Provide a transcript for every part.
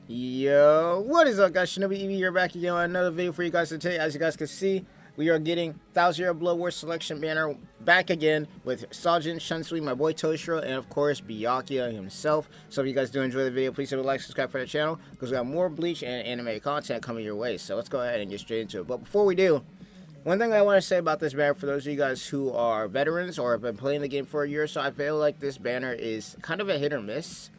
Yo, what is up, guys? ShinobiEevee here, back again with another video for you guys today. As you guys can see, we are getting 1000 Year Blood War Selection banner back again with Sajin, Shunsui, my boy Toshiro, and of course Byakuya himself. So if you guys do enjoy the video, please hit a like, subscribe for the channel, because we got more Bleach and anime content coming your way. So let's go ahead and get straight into it. But before we do, one thing I want to say about this banner, for those of you guys who are veterans or have been playing the game for a year or so, I feel like this banner is kind of a hit or miss.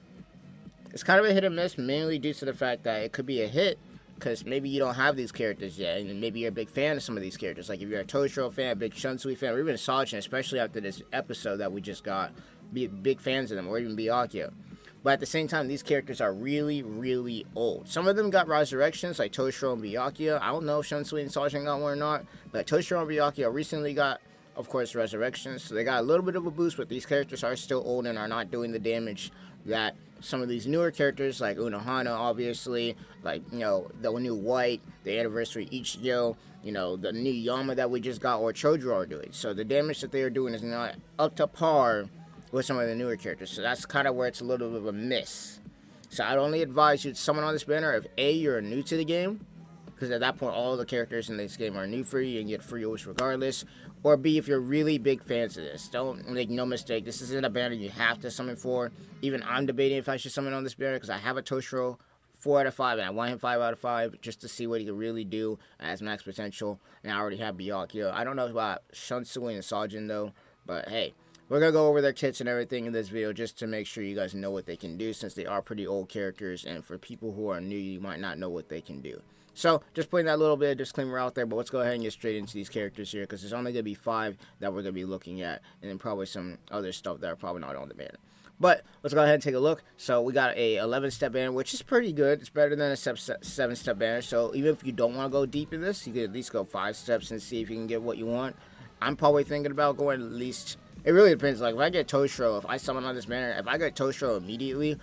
It's kind of a hit or miss, mainly due to the fact that it could be a hit because maybe you don't have these characters yet, and maybe you're a big fan of some of these characters. Like if you're a Toshiro fan, a big Shunsui fan, or even Sajin, especially after this episode that we just got, be big fans of them, or even Byakuya. But at the same time, these characters are really, really old. Some of them got resurrections, like Toshiro and Byakuya. I don't know if Shunsui and Sajin got one or not, but Toshiro and Byakuya recently got, of course, resurrections. So they got a little bit of a boost, but these characters are still old and are not doing the damage that some of these newer characters, like Unohana, obviously, like, you know, the new White, the Anniversary Ichigo, you know, the new Yama that we just got, or Chojo are doing. So the damage that they are doing is not up to par with some of the newer characters. So that's kind of where it's a little bit of a miss. So I'd only advise you to summon on this banner if A, you're new to the game, because at that point all the characters in this game are new for you and get free use regardless, or B, if you're really big fans of this. Don't make no mistake, this isn't a banner you have to summon for. Even I'm debating if I should summon on this banner, because I have a Toshiro 4 out of 5 and I want him 5 out of 5 just to see what he can really do as max potential, and I already have Byakuya. I don't know about Shunsui and Sajin though, but hey, we're going to go over their kits and everything in this video just to make sure you guys know what they can do, since they are pretty old characters, and for people who are new, you might not know what they can do. So, just putting that little bit of disclaimer out there, but let's go ahead and get straight into these characters here, because there's only going to be 5 that we're going to be looking at, and then probably some other stuff that are probably not on the banner. But, let's go ahead and take a look. So, we got a 11-step banner, which is pretty good. It's better than a 7-step banner, so even if you don't want to go deep in this, you can at least go 5 steps and see if you can get what you want. I'm probably thinking about going at least... It really depends. Like, if I get Toshiro, if I summon on this banner, if I get Toshiro immediately,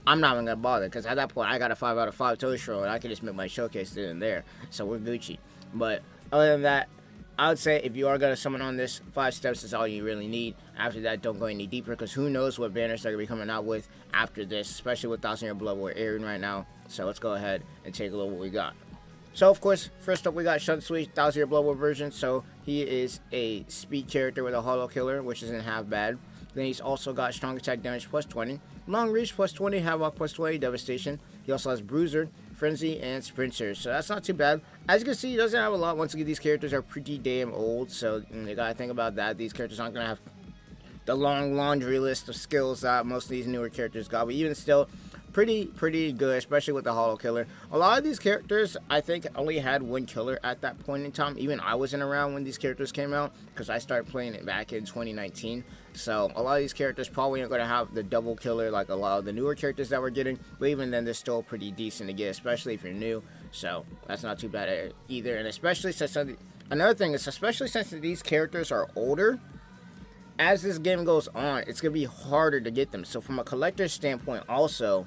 I'm not even going to bother, because at that point, I got a 5 out of 5 Toshiro, and I can just make my showcase then and there. So we're Gucci. But other than that, I would say if you are going to summon on this, 5 steps is all you really need. After that, don't go any deeper, because who knows what banners they're going to be coming out with after this, especially with 1000 Year Blood War airing right now. So let's go ahead and take a look at what we got. So, of course, first up we got Shunsui, 1000 Year Blood War version. So, he is a speed character with a hollow killer, which isn't half bad. Then he's also got strong attack damage plus 20, long reach plus 20, havoc plus 20, devastation. He also has bruiser, frenzy, and sprinter. So, that's not too bad. As you can see, he doesn't have a lot. Once again, these characters are pretty damn old. So, you gotta think about that. These characters aren't gonna have the long laundry list of skills that most of these newer characters got. But even still, pretty good, especially with the hollow killer. A lot of these characters, I think, only had one killer at that point in time. Even I wasn't around when these characters came out, because I started playing it back in 2019. So a lot of these characters probably aren't going to have the double killer like a lot of the newer characters that we're getting. But even then, they're still pretty decent to get, especially if you're new. So that's not too bad either. And especially since another thing is, especially since these characters are older, as this game goes on, it's going to be harder to get them. So from a collector's standpoint also,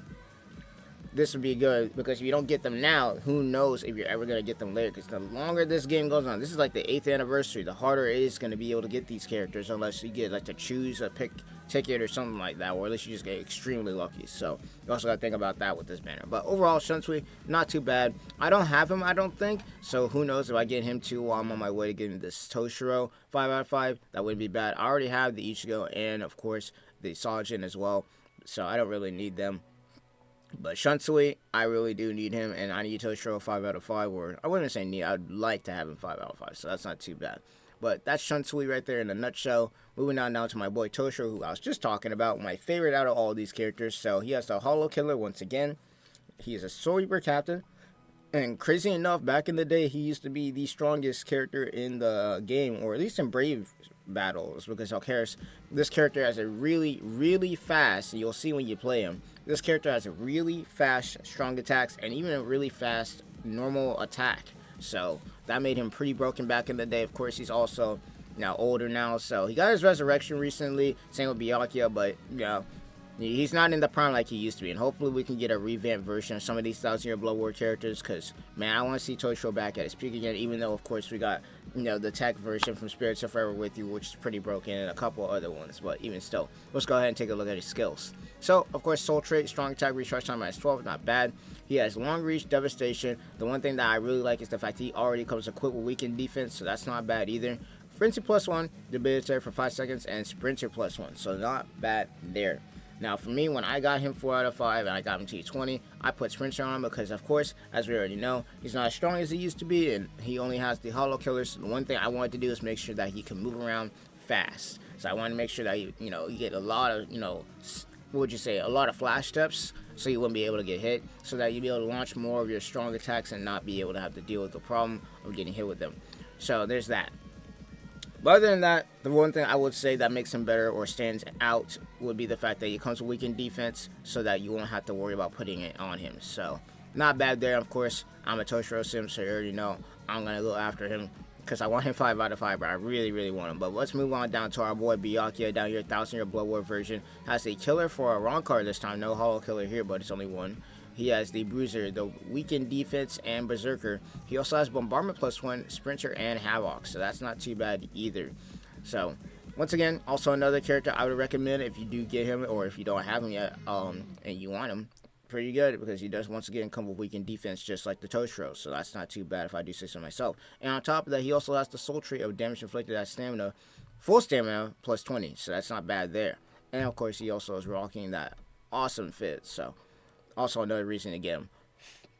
this would be good, because if you don't get them now, who knows if you're ever going to get them later, because the longer this game goes on, this is like the 8th anniversary, the harder it is going to be able to get these characters, unless you get like to choose a pick ticket or something like that, or at least you just get extremely lucky. So you also got to think about that with this banner. But overall, Shunsui, not too bad. I don't have him, I don't think, so who knows if I get him too while I'm on my way to getting this Toshiro 5 out of 5, that wouldn't be bad. I already have the Ichigo and of course the Sajin as well, so I don't really need them. But Shunsui, I really do need him, and I need Toshiro 5 out of 5, or I wouldn't say need, I'd like to have him 5 out of 5, so that's not too bad. But that's Shunsui right there in a nutshell. Moving on now to my boy Toshiro, who I was just talking about, my favorite out of all these characters. So he has the hollow killer once again. He is a Soul Reaper captain, and crazy enough, back in the day, he used to be the strongest character in the game, or at least in Brave battles, because this character has a really fast, and you'll see when you play him, this character has a really fast strong attacks and even a really fast normal attack. So that made him pretty broken back in the day. Of course, he's also now older now, so he got his resurrection recently, same with Byakuya, but you know, he's not in the prime like he used to be, and hopefully we can get a revamped version of some of these 1000 Year Blood War characters, because man, I want to see Toshiro back at his peak again, even though of course we got the tech version from Spirits of Forever with You, which is pretty broken, and a couple other ones. But even still, let's go ahead and take a look at his skills. So, of course, Soul Trait, Strong Attack, Recharge Time -12, not bad. He has Long Reach, Devastation. The one thing that I really like is the fact he already comes equipped with Weakened Defense, so that's not bad either. Frenzy +1, Debilitator for 5 seconds, and Sprinter +1, so not bad there. Now, for me, when I got him 4 out of 5 and I got him T20, I put Sprinter on him because, of course, as we already know, he's not as strong as he used to be, and he only has the Hollow Killers. So the one thing I wanted to do is make sure that he can move around fast. So I wanted to make sure that you get a lot of, what would you say, a lot of flash steps, so you wouldn't be able to get hit, so that you'd be able to launch more of your strong attacks and not be able to have to deal with the problem of getting hit with them. So there's that. But other than that, the one thing I would say that makes him better or stands out would be the fact that he comes with Weakened Defense, so that you won't have to worry about putting it on him. So, not bad there. Of course, I'm a Toshiro sim, so you already know I'm going to go after him because I want him 5 out of 5, but I really, really want him. But let's move on down to our boy Byakuya down here. 1000-year Blood War version. Has a killer for a wrong card this time. No Hollow Killer here, but it's only one. He has the Bruiser, the Weakened Defense, and Berserker. He also has Bombardment +1, Sprinter, and Havoc, so that's not too bad either. So, once again, also another character I would recommend if you do get him, or if you don't have him yet, and you want him. Pretty good, because he does once again come with Weakened Defense, just like the Toshiro, so that's not too bad if I do say so myself. And on top of that, he also has the Soul Trait of Damage Inflicted at Stamina, full Stamina, +20, so that's not bad there. And of course, he also is rocking that awesome fit, so also another reason to get him.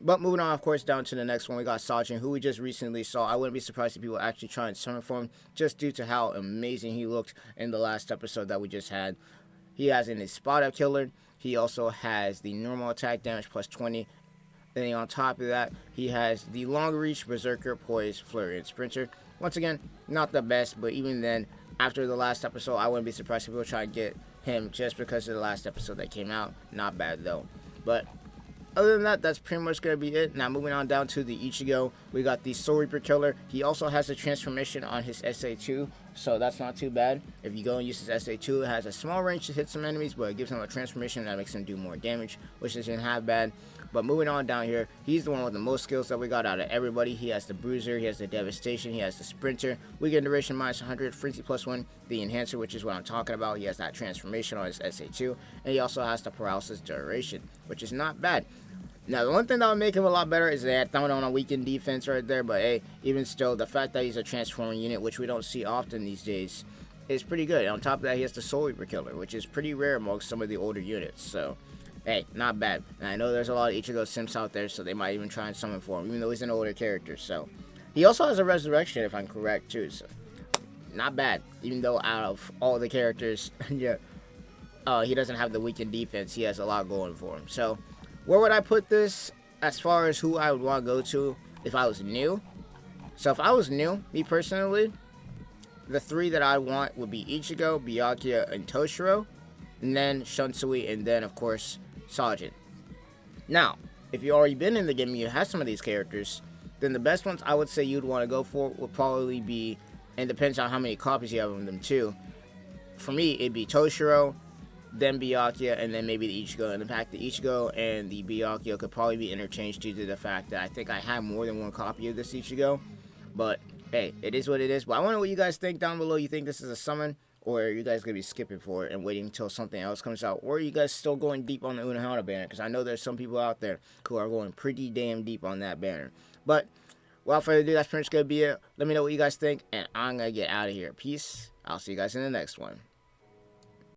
But moving on, of course, down to the next one, we got Sajin, who we just recently saw. I wouldn't be surprised if people actually try and summon for him, just due to how amazing he looked in the last episode that we just had. He has in his Spot Up Killer. He also has the normal attack damage +20. Then on top of that, he has the Long Reach, Berserker, Poise, Flurry, and Sprinter. Once again, not the best, but even then, after the last episode, I wouldn't be surprised if people try and get him just because of the last episode that came out. Not bad, though. But other than that, that's pretty much going to be it. Now, moving on down to the Ichigo, we got the Soul Reaper Killer. He also has a transformation on his SA2, so that's not too bad. If you go and use his SA2, it has a small range to hit some enemies, but it gives him a transformation that makes him do more damage, which isn't half bad. But moving on down here, he's the one with the most skills that we got out of everybody. He has the Bruiser, he has the Devastation, he has the Sprinter, Weakened Duration -100, Frenzy +1, the Enhancer, which is what I'm talking about. He has that transformation on his SA2, and he also has the Paralysis Duration, which is not bad. Now, the one thing that would make him a lot better is that throwing on a Weakened Defense right there, but hey, even still, the fact that he's a transforming unit, which we don't see often these days, is pretty good. And on top of that, he has the Soul Reaper Killer, which is pretty rare amongst some of the older units, so hey, not bad. And I know there's a lot of Ichigo Sims out there, so they might even try and summon for him, even though he's an older character. So he also has a Resurrection, if I'm correct, too. So not bad, even though out of all the characters, yeah, he doesn't have the Weakened Defense. He has a lot going for him. So where would I put this as far as who I would want to go to if I was new? So if I was new, me personally, the 3 that I want would be Ichigo, Byakuya, and Toshiro, and then Shunsui, and then, of course, Sajin. Now, if you've already been in the game and you have some of these characters, then the best ones I would say you'd want to go for would probably be, and depends on how many copies you have of them too. For me, it'd be Toshiro, then Byakuya, and then maybe the Ichigo. And in fact, the Ichigo and the Byakuya could probably be interchanged due to the fact that I think I have more than one copy of this Ichigo. But hey, it is what it is. But I wonder what you guys think down below. You think this is a summon, or are you guys going to be skipping for it and waiting until something else comes out? Or are you guys still going deep on the Unohana banner? Because I know there's some people out there who are going pretty damn deep on that banner. But without further ado, that's pretty much going to be it. Let me know what you guys think, and I'm going to get out of here. Peace. I'll see you guys in the next one.